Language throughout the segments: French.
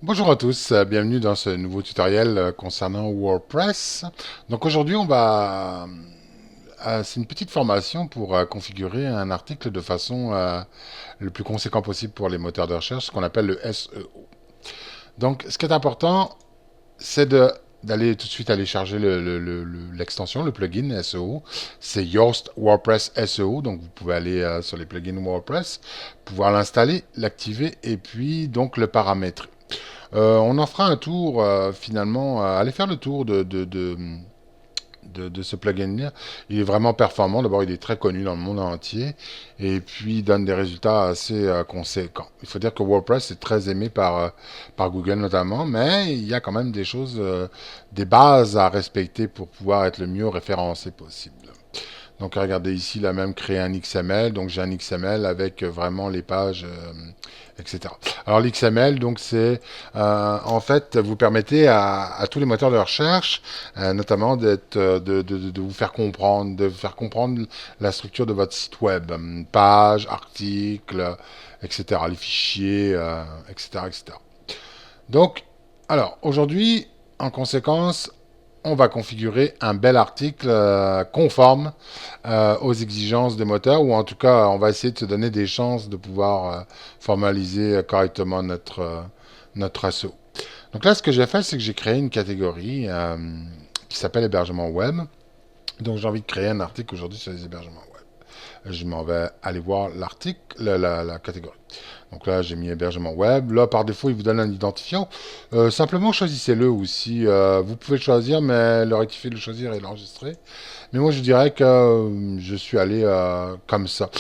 Bonjour à tous, bienvenue dans ce nouveau tutoriel concernant WordPress. Donc aujourd'hui c'est une petite formation pour configurer un article de façon le plus conséquent possible pour les moteurs de recherche, ce qu'on appelle le SEO. Donc ce qui est important, c'est d'aller tout de suite aller charger l'extension, le plugin SEO. C'est Yoast WordPress SEO, donc vous pouvez aller sur les plugins WordPress, pouvoir l'installer, l'activer et puis donc le paramétrer. On en fera un tour finalement, aller faire le tour de ce plugin-là. Il est vraiment performant. D'abord, il est très connu dans le monde entier et puis il donne des résultats assez conséquents. Il faut dire que WordPress est très aimé par Google notamment, mais il y a quand même des choses, des bases à respecter pour pouvoir être le mieux référencé possible. Donc regardez ici, il a même créé un XML. Donc j'ai un XML avec vraiment les pages, etc. Alors l'XML, donc c'est en fait vous permettez à tous les moteurs de recherche, notamment de vous faire comprendre, de faire comprendre la structure de votre site web, page, article, etc. Les fichiers, etc., etc. Donc, alors aujourd'hui, en conséquence, on va configurer un bel article conforme aux exigences des moteurs, ou en tout cas, on va essayer de se donner des chances de pouvoir formaliser correctement notre SEO. Donc là, ce que j'ai fait, c'est que j'ai créé une catégorie qui s'appelle hébergement web. Donc j'ai envie de créer un article aujourd'hui sur les hébergements web. Je m'en vais aller voir l'article, la catégorie. Donc là, j'ai mis hébergement web. Là, par défaut, il vous donne un identifiant. Simplement, choisissez-le aussi. Vous pouvez le choisir, mais le rectifier, le choisir et l'enregistrer. Mais moi, je dirais que je suis allé comme ça.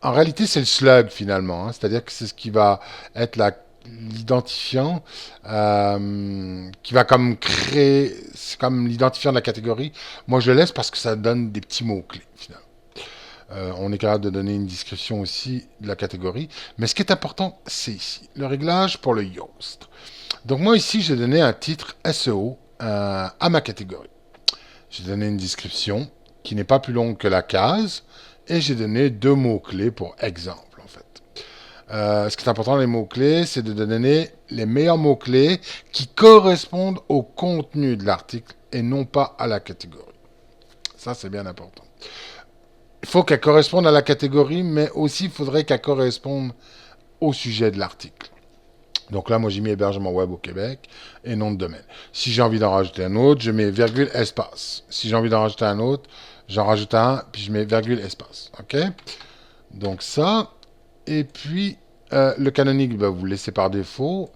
En réalité, c'est le slug finalement, hein. C'est-à-dire que c'est ce qui va être l'identifiant qui va comme créer, c'est comme l'identifiant de la catégorie. Moi, je le laisse parce que ça donne des petits mots-clés finalement. On est capable de donner une description aussi de la catégorie. Mais ce qui est important, c'est ici, le réglage pour le Yoast. Donc moi ici, j'ai donné un titre SEO à ma catégorie. J'ai donné une description qui n'est pas plus longue que la case et j'ai donné deux mots-clés pour exemple en fait. Ce qui est important, les mots-clés, c'est de donner les meilleurs mots-clés qui correspondent au contenu de l'article et non pas à la catégorie. Ça, c'est bien important. Il faut qu'elle corresponde à la catégorie, mais aussi il faudrait qu'elle corresponde au sujet de l'article. Donc là, moi, j'ai mis hébergement web au Québec et nom de domaine. Si j'ai envie d'en rajouter un autre, je mets virgule espace. Si j'ai envie d'en rajouter un autre, j'en rajoute un, puis je mets virgule espace. OK? Donc ça. Et puis, le canonique, bah, vous le laissez par défaut.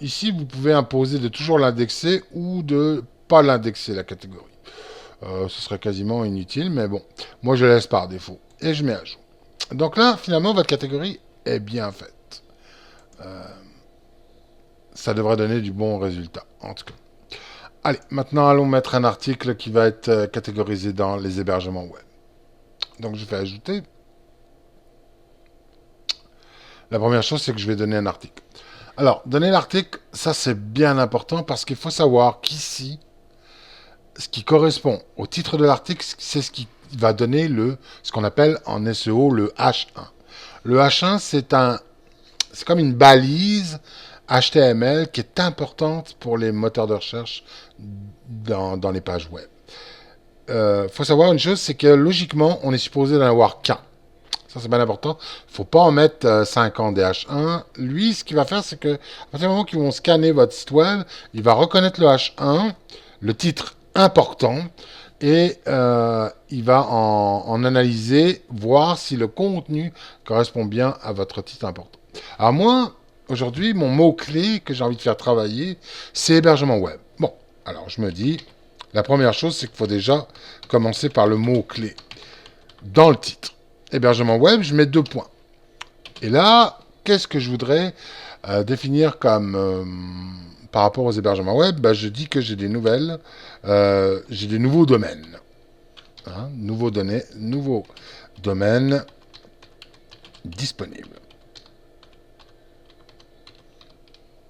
Ici, vous pouvez imposer de toujours l'indexer ou de pas l'indexer, la catégorie. Ce serait quasiment inutile, mais bon. Moi, je laisse par défaut. Et je mets à jour. Donc là, finalement, votre catégorie est bien faite. Ça devrait donner du bon résultat, en tout cas. Allez, maintenant allons mettre un article qui va être catégorisé dans les hébergements web. Donc je vais ajouter. La première chose, c'est que je vais donner un article. Alors, donner l'article, ça c'est bien important parce qu'il faut savoir qu'ici, ce qui correspond au titre de l'article, c'est ce qui va donner ce qu'on appelle en SEO le H1. Le H1, c'est comme une balise HTML qui est importante pour les moteurs de recherche dans les pages web. Faut savoir une chose, c'est que logiquement, on est supposé d'en avoir qu'un. Ça, c'est bien important. Faut pas en mettre 50 H1. Lui, ce qu'il va faire, c'est que, à partir du moment qu'ils vont scanner votre site web, il va reconnaître le H1, le titre important, et il va en analyser, voir si le contenu correspond bien à votre titre important. Alors moi, aujourd'hui, mon mot-clé que j'ai envie de faire travailler, c'est hébergement web. Bon, alors je me dis, la première chose, c'est qu'il faut déjà commencer par le mot-clé dans le titre. Hébergement web, je mets deux points. Et là, qu'est-ce que je voudrais définir comme par rapport aux hébergements web? Ben, je dis que j'ai des j'ai des nouveaux domaines. Hein, nouveaux domaines disponibles.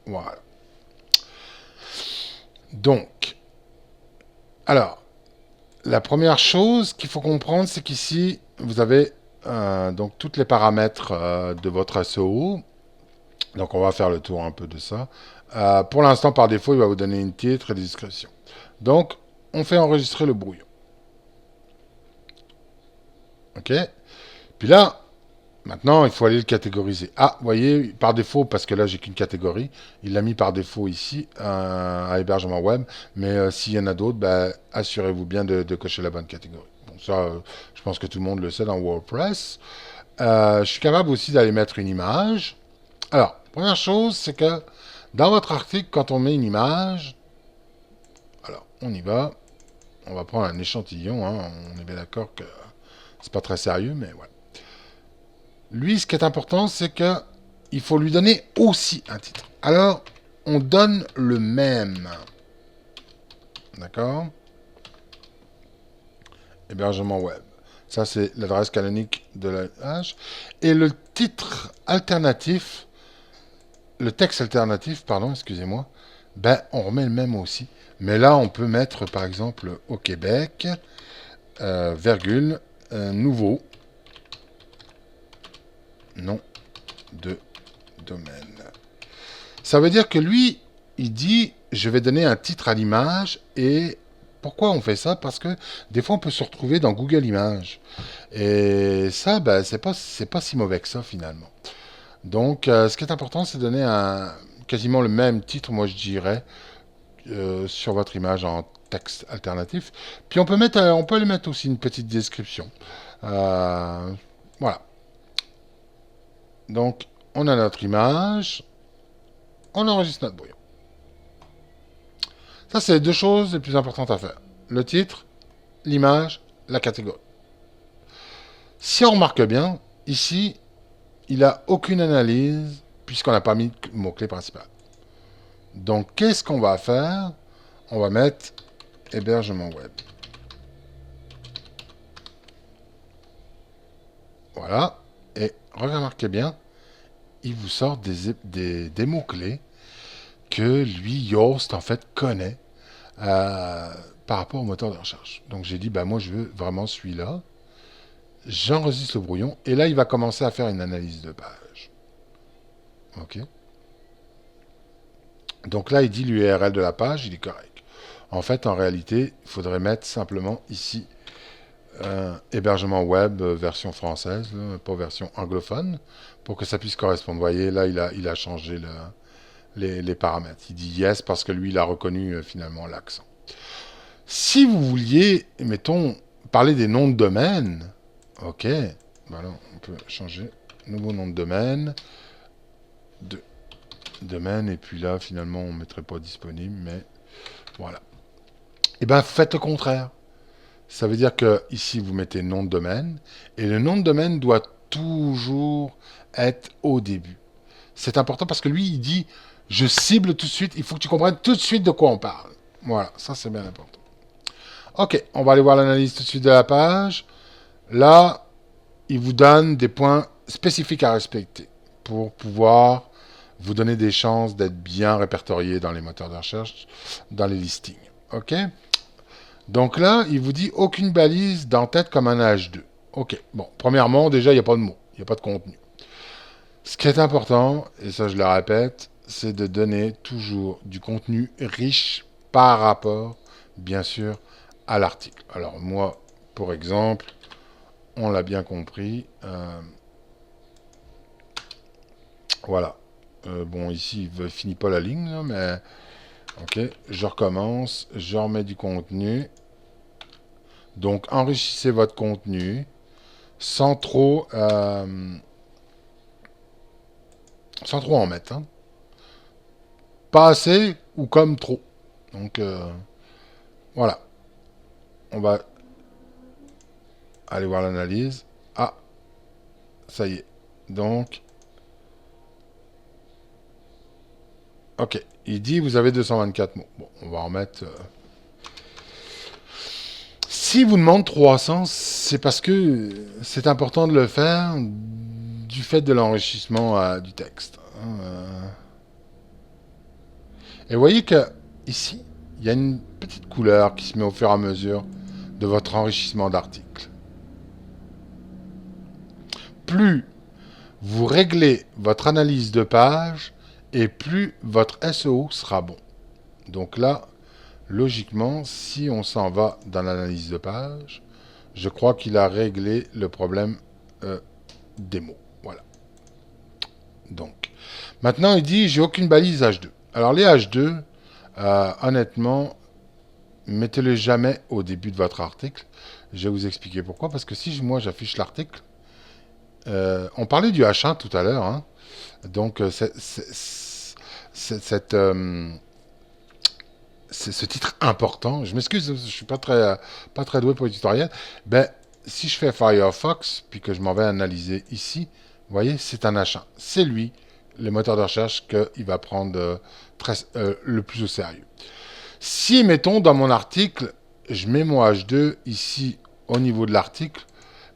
Voilà. Donc, alors, la première chose qu'il faut comprendre, c'est qu'ici, vous avez donc tous les paramètres de votre SEO. Donc on va faire le tour un peu de ça. Pour l'instant, par défaut, il va vous donner une titre et des descriptions. Donc, on fait enregistrer le brouillon. OK. Puis là, maintenant, il faut aller le catégoriser. Ah, vous voyez, par défaut, parce que là, j'ai qu'une catégorie, il l'a mis par défaut ici, à hébergement web. Mais s'il y en a d'autres, bah, assurez-vous bien de cocher la bonne catégorie. Bon, ça, je pense que tout le monde le sait dans WordPress. Je suis capable aussi d'aller mettre une image. Alors, première chose, c'est que dans votre article, quand on met une image, alors, on y va. On va prendre un échantillon, hein. On est bien d'accord que c'est pas très sérieux, mais voilà. Lui, ce qui est important, c'est que il faut lui donner aussi un titre. Alors, on donne le même. D'accord? Hébergement web. Ça, c'est l'adresse canonique de la page. Et le titre alternatif, le texte alternatif, pardon, excusez-moi, ben, on remet le même aussi. Mais là, on peut mettre, par exemple, au Québec, virgule, nouveau, nom de domaine. Ça veut dire que lui, il dit, je vais donner un titre à l'image. Et pourquoi on fait ça? Parce que des fois, on peut se retrouver dans Google Images. Et ça, ben, c'est pas si mauvais que ça, finalement. Donc, ce qui est important, c'est de donner quasiment le même titre, moi je dirais, sur votre image en texte alternatif. Puis on peut lui mettre aussi une petite description. Euh, voilà. Donc, on a notre image, on enregistre notre brouillon. Ça, c'est les deux choses les plus importantes à faire. Le titre, l'image, la catégorie. Si on remarque bien, ici, il n'a aucune analyse puisqu'on n'a pas mis le mot-clé principal. Donc, qu'est-ce qu'on va faire? On va mettre hébergement web. Voilà. Et remarquez bien, il vous sort des mots-clés que lui, Yoast, en fait, connaît par rapport au moteur de recherche. Donc j'ai dit, bah moi je veux vraiment celui-là. J'enregistre le brouillon et là il va commencer à faire une analyse de page. Ok. Donc là il dit l'URL de la page, il est correct. En fait, en réalité, il faudrait mettre simplement ici hébergement web version française, là, pas version anglophone, pour que ça puisse correspondre. Vous voyez, là il a changé les paramètres. Il dit yes parce que lui il a reconnu finalement l'accent. Si vous vouliez, mettons, parler des noms de domaine, ok, voilà, on peut changer nouveau nom de domaine, et puis là, finalement, on ne mettrait pas disponible, mais voilà. Et bien, faites le contraire. Ça veut dire que ici, vous mettez nom de domaine, et le nom de domaine doit toujours être au début. C'est important parce que lui, il dit, je cible tout de suite, il faut que tu comprennes tout de suite de quoi on parle. Voilà, ça c'est bien important. Ok, on va aller voir l'analyse tout de suite de la page. Là, il vous donne des points spécifiques à respecter pour pouvoir vous donner des chances d'être bien répertorié dans les moteurs de recherche, dans les listings. Ok. Donc là, il vous dit aucune balise d'en-tête comme un H2. Ok. Bon, premièrement, déjà, il n'y a pas de mots, il n'y a pas de contenu. Ce qui est important, et ça je le répète, c'est de donner toujours du contenu riche par rapport, bien sûr, à l'article. Alors moi, pour exemple, on l'a bien compris. Voilà. Bon, ici, il ne finit pas la ligne, là, mais... Ok, je recommence, je remets du contenu. Donc, enrichissez votre contenu sans trop en mettre. Hein. Pas assez ou comme trop. Donc, voilà. On va aller voir l'analyse. Ah, ça y est. Donc, ok. Il dit vous avez 224 mots. Bon, on va en mettre. Si vous demande 300, c'est parce que c'est important de le faire du fait de l'enrichissement du texte. Et vous voyez que ici, il y a une petite couleur qui se met au fur et à mesure de votre enrichissement d'article. Plus vous réglez votre analyse de page et plus votre SEO sera bon. Donc là, logiquement, si on s'en va dans l'analyse de page, je crois qu'il a réglé le problème des mots. Voilà. Donc, maintenant, il dit, j'ai aucune balise H2. Alors, les H2, honnêtement, mettez-les jamais au début de votre article. Je vais vous expliquer pourquoi. Parce que si moi, j'affiche l'article, on parlait du H1 tout à l'heure. Hein. Donc, cette, ce titre important, je m'excuse, je suis pas très doué pour les tutoriels. Ben, si je fais Firefox, puis que je m'en vais analyser ici, vous voyez, c'est un H1. C'est lui, le moteur de recherche, qu'il va prendre le plus au sérieux. Si, mettons, dans mon article, je mets mon H2 ici, au niveau de l'article,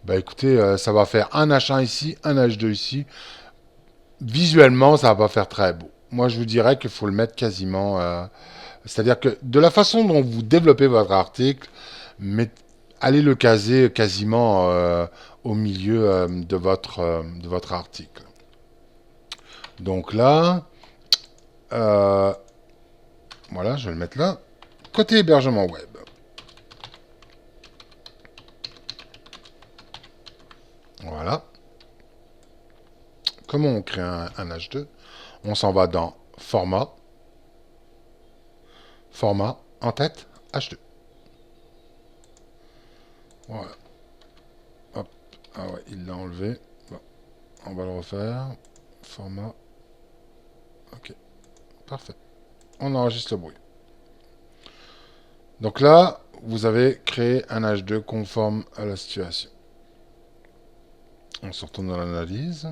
ben écoutez, ça va faire un H1 ici, un H2 ici. Visuellement, ça va pas faire très beau. Moi, je vous dirais qu'il faut le mettre quasiment... c'est-à-dire que de la façon dont vous développez votre article, allez le caser quasiment au milieu de votre article. Donc là, voilà, je vais le mettre là. Côté hébergement web. Voilà. Comment on crée un H2? On s'en va dans Format. Format, en tête, H2. Voilà. Hop. Ah ouais, il l'a enlevé. Bon. On va le refaire. Format. Ok. Parfait. On enregistre le bruit. Donc là, vous avez créé un H2 conforme à la situation. On se retourne dans l'analyse.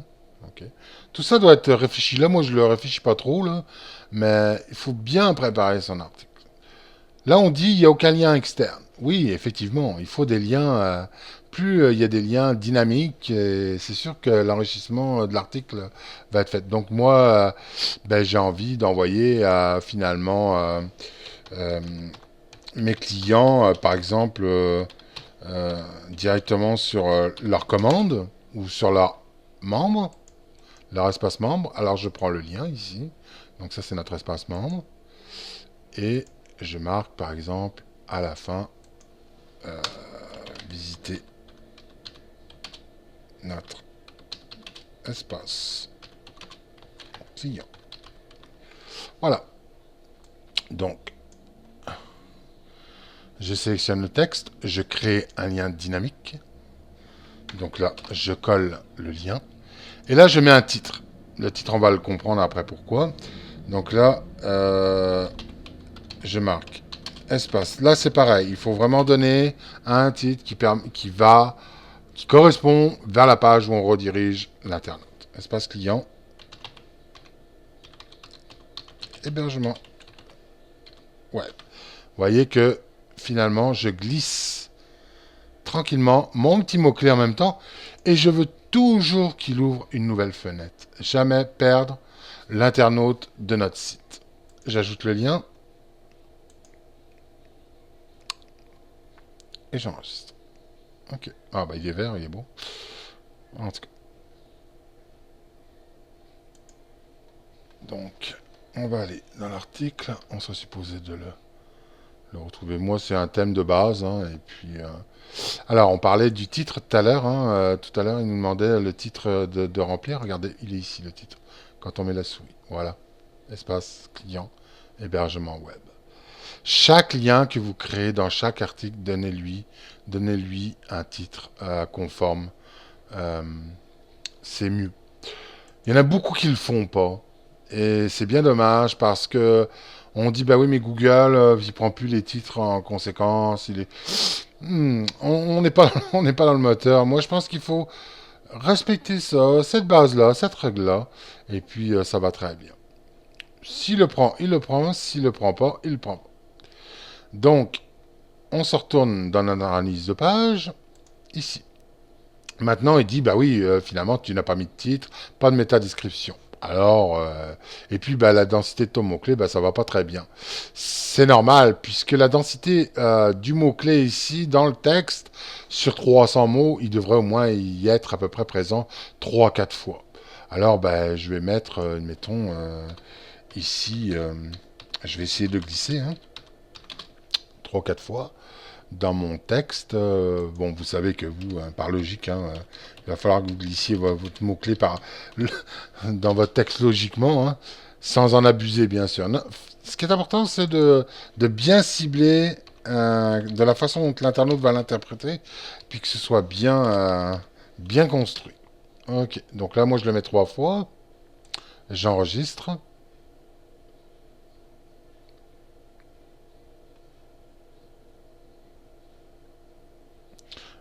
Okay. Tout ça doit être réfléchi. Là, moi, je ne le réfléchis pas trop, là, mais il faut bien préparer son article. Là, on dit il n'y a aucun lien externe. Oui, effectivement, il faut des liens. Plus il y a des liens dynamiques, c'est sûr que l'enrichissement de l'article va être fait. Donc moi, ben, j'ai envie d'envoyer finalement euh, mes clients, par exemple, directement sur leur commande ou sur leur membre, leur espace membre. Alors je prends le lien ici. Donc ça, c'est notre espace membre. Et je marque par exemple à la fin visiter notre espace client. Voilà. Donc, je sélectionne le texte, je crée un lien dynamique. Donc là, je colle le lien. Et là, je mets un titre. Le titre, on va le comprendre après pourquoi. Donc là, je marque espace. Là, c'est pareil. Il faut vraiment donner un titre qui correspond vers la page où on redirige l'internaute. Espace client. Hébergement. Ouais. Vous voyez que finalement, je glisse tranquillement mon petit mot-clé en même temps et je veux toujours qu'il ouvre une nouvelle fenêtre. Jamais perdre l'internaute de notre site. J'ajoute le lien et j'enregistre. Ok. Ah bah il est vert, il est beau. En tout cas. Donc, on va aller dans l'article. On serait supposé de le retrouver. Moi, c'est un thème de base. Hein, et puis, alors, on parlait du titre tout à l'heure. Hein, tout à l'heure, il nous demandait le titre de remplir. Regardez, il est ici le titre. Quand on met la souris. Voilà. Espace client, hébergement web. Chaque lien que vous créez dans chaque article, donnez-lui un titre conforme. C'est mieux. Il y en a beaucoup qui le font pas. Et c'est bien dommage parce que on dit bah oui mais Google il prend plus les titres en conséquence. On n'est pas on n'est pas dans le moteur. Moi je pense qu'il faut respecter ça, cette base-là, cette règle-là, et puis ça va très bien. S'il le prend, il le prend. S'il le prend pas, il le prend pas. Donc on se retourne dans l'analyse de page ici. Maintenant, il dit, bah oui, finalement, tu n'as pas mis de titre, pas de métadescription. Alors, et puis bah, la densité de ton mot-clé, bah, ça va pas très bien. C'est normal, puisque la densité du mot-clé ici, dans le texte, sur 300 mots, il devrait au moins y être à peu près présent 3-4 fois. Alors, ben, je vais mettre, mettons, ici, je vais essayer de glisser, hein, 3 ou 4 fois dans mon texte. Bon, vous savez que vous, hein, par logique, hein, il va falloir que vous glissiez votre mot-clé dans votre texte logiquement, hein, sans en abuser, bien sûr. Non, ce qui est important, c'est de bien cibler de la façon dont l'internaute va l'interpréter, puis que ce soit bien construit. Ok, donc là, moi, je le mets 3 fois. J'enregistre.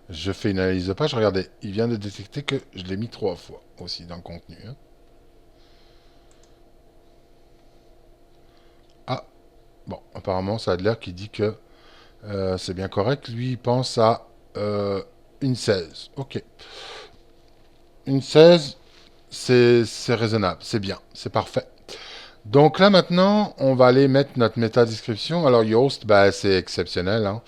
Je fais une analyse de page. Regardez, il vient de détecter que je l'ai mis 3 fois aussi dans le contenu, hein. Ah, bon, apparemment, ça a de l'air qui dit que c'est bien correct. Lui, il pense à une 16. Ok. Une 16, c'est raisonnable, c'est bien, c'est parfait. Donc là, maintenant, on va aller mettre notre méta-description. Alors, Yoast, bah, c'est exceptionnel, hein.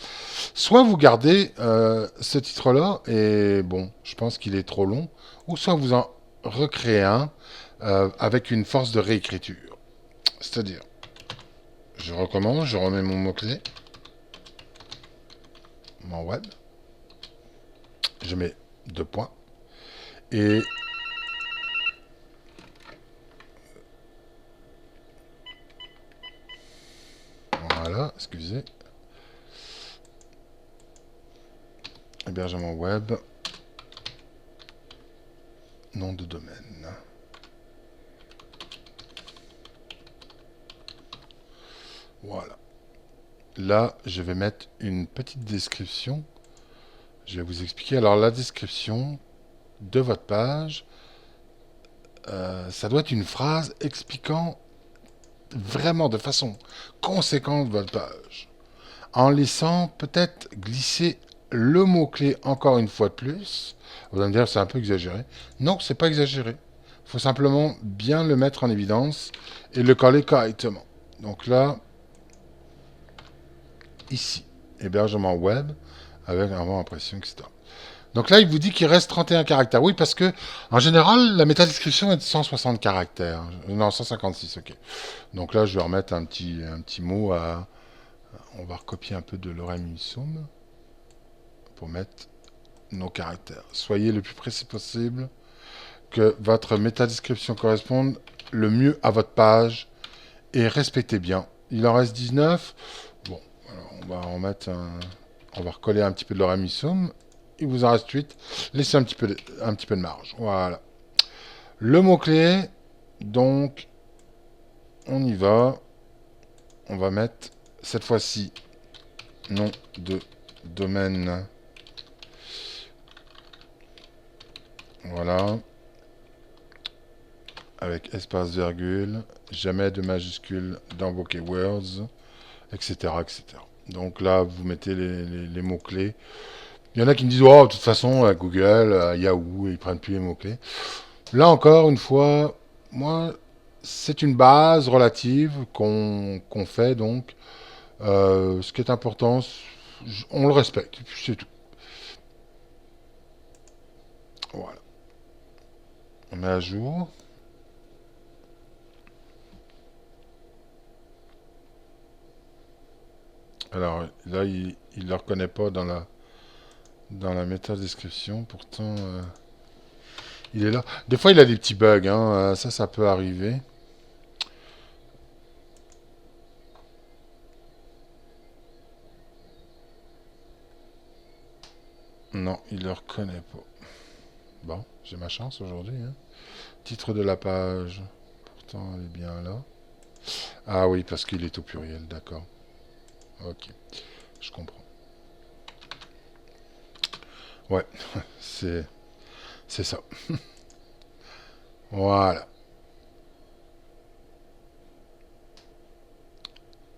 Soit vous gardez ce titre-là, et bon, je pense qu'il est trop long, ou soit vous en recréez un avec une force de réécriture. C'est-à-dire, je recommence, je remets mon mot-clé, mon web, je mets 2 points, et voilà, excusez, hébergement web, nom de domaine. Voilà. Là, je vais mettre une petite description. Je vais vous expliquer. Alors, la description de votre page, ça doit être une phrase expliquant vraiment de façon conséquente votre page. En laissant peut-être glisser le mot-clé encore une fois de plus. Vous allez me dire c'est un peu exagéré. Non, c'est pas exagéré. Il faut simplement bien le mettre en évidence et le coller correctement. Donc là, ici, hébergement web avec avant impression, etc. Donc là, il vous dit qu'il reste 31 caractères. Oui, parce que en général, la métadescription est de 160 caractères. Non, 156, ok. Donc là, je vais remettre un petit mot à. On va recopier un peu de l'Orem Ipsum pour mettre nos caractères. Soyez le plus précis possible, que votre métadescription corresponde le mieux à votre page et respectez bien. Il en reste 19. Bon, alors on va en mettre on va recoller un petit peu de l'Orem Ipsum. Il vous en reste 8. Laissez un petit peu de marge. Voilà. Le mot-clé, donc, on y va. On va mettre, cette fois-ci, nom de domaine. Voilà. Avec espace virgule. Jamais de majuscule dans vos keywords, etc., etc. Donc là, vous mettez les mots-clés. Il y en a qui me disent, oh, de toute façon, à Google, à Yahoo, ils prennent plus les mots-clés. Là encore, une fois, moi, c'est une base relative qu'on fait, donc ce qui est important, on le respecte, et puis c'est tout. Voilà. On met à jour. Alors là, il ne le reconnaît pas dans la métadescription, pourtant il est là. Des fois, il a des petits bugs, hein, ça peut arriver. Non, il le reconnaît pas. Bon, j'ai ma chance aujourd'hui, hein. Titre de la page, pourtant elle est bien là. Ah oui, parce qu'il est au pluriel, d'accord. Ok, je comprends. Ouais, c'est c'est ça. Voilà.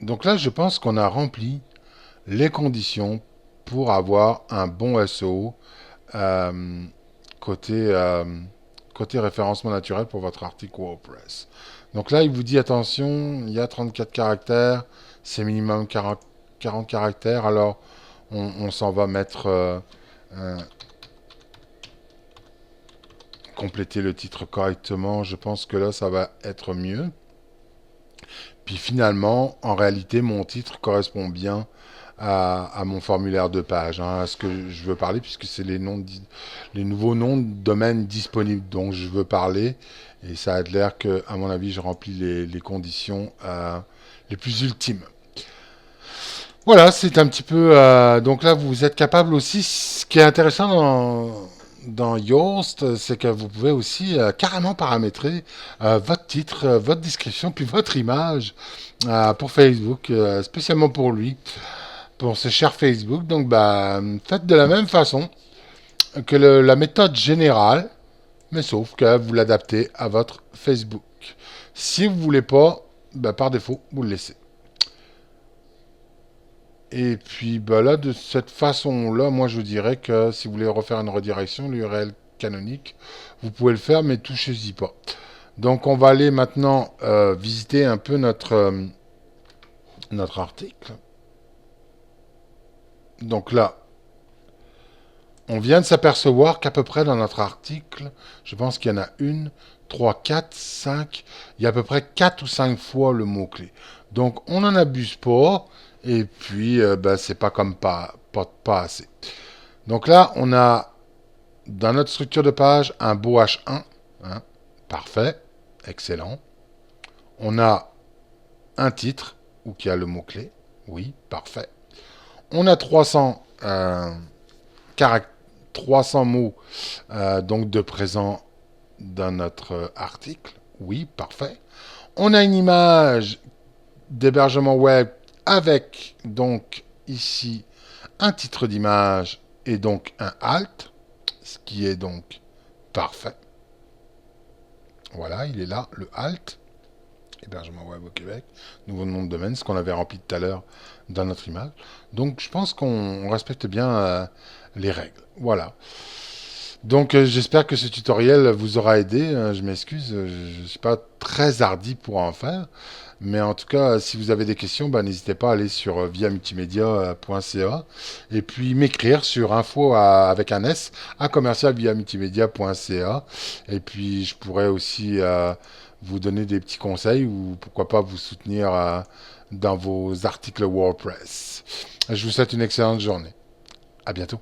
Donc là, je pense qu'on a rempli les conditions pour avoir un bon SEO euh, côté, euh, côté référencement naturel pour votre article WordPress. Donc là, il vous dit attention, il y a 34 caractères, c'est minimum 40 caractères, alors on s'en va mettre compléter le titre correctement, je pense que là, ça va être mieux. Puis finalement, en réalité, mon titre correspond bien à mon formulaire de page, hein, à ce que je veux parler, puisque c'est les nouveaux noms de domaines disponibles dont je veux parler. Et ça a l'air que, à mon avis, je remplis les conditions les plus ultimes. Voilà, c'est un petit peu. Donc là, vous êtes capable aussi. Ce qui est intéressant dans Yoast, c'est que vous pouvez aussi carrément paramétrer votre titre, votre description, puis votre image pour Facebook, spécialement pour lui, pour ce cher Facebook. Donc, bah, faites de la même façon que la méthode générale, mais sauf que vous l'adaptez à votre Facebook. Si vous voulez pas, bah, par défaut, vous le laissez. Et puis bah là, de cette façon-là, moi je dirais que si vous voulez refaire une redirection, l'URL canonique, vous pouvez le faire, mais touchez-y pas. Donc on va aller maintenant visiter un peu notre article. Donc là, on vient de s'apercevoir qu'à peu près dans notre article, je pense qu'il y en a une, 3, 4, 5, il y a à peu près 4 ou 5 fois le mot-clé. Donc on n'en abuse pas, et puis ben, c'est pas comme pas assez. Donc là, on a dans notre structure de page un beau H1, hein, parfait, excellent. On a un titre, où qui a le mot-clé, oui, parfait. On a 300 mots donc de présent dans notre article. Oui, parfait. On a une image d'hébergement web avec donc ici un titre d'image et donc un alt, ce qui est donc parfait. Voilà, il est là, le alt, hébergement web au Québec, nouveau nom de domaine, ce qu'on avait rempli tout à l'heure dans notre image. Donc je pense qu'on respecte bien les règles. Voilà. Donc j'espère que ce tutoriel vous aura aidé. Je m'excuse, je ne suis pas très hardi pour en faire. Mais en tout cas, si vous avez des questions, bah, n'hésitez pas à aller sur viamultimedia.ca et puis m'écrire sur info avec un S à commercial-via-multimedia.ca. Et puis je pourrais aussi vous donner des petits conseils ou pourquoi pas vous soutenir dans vos articles WordPress. Je vous souhaite une excellente journée. À bientôt.